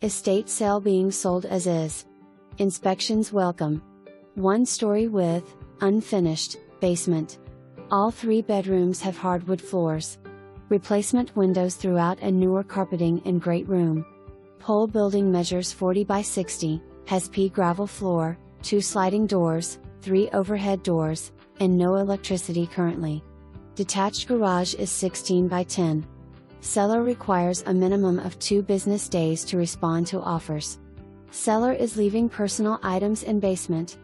Estate sale being sold as is. Inspections welcome. 1-story with, unfinished, basement. All 3 bedrooms have hardwood floors. Replacement windows throughout and newer carpeting in great room. Pole building measures 40 by 60, has pea gravel floor, 2 sliding doors, 3 overhead doors, and no electricity currently. Detached garage is 16 by 10. Seller requires a minimum of 2 business days to respond to offers. Seller is leaving personal items in basement,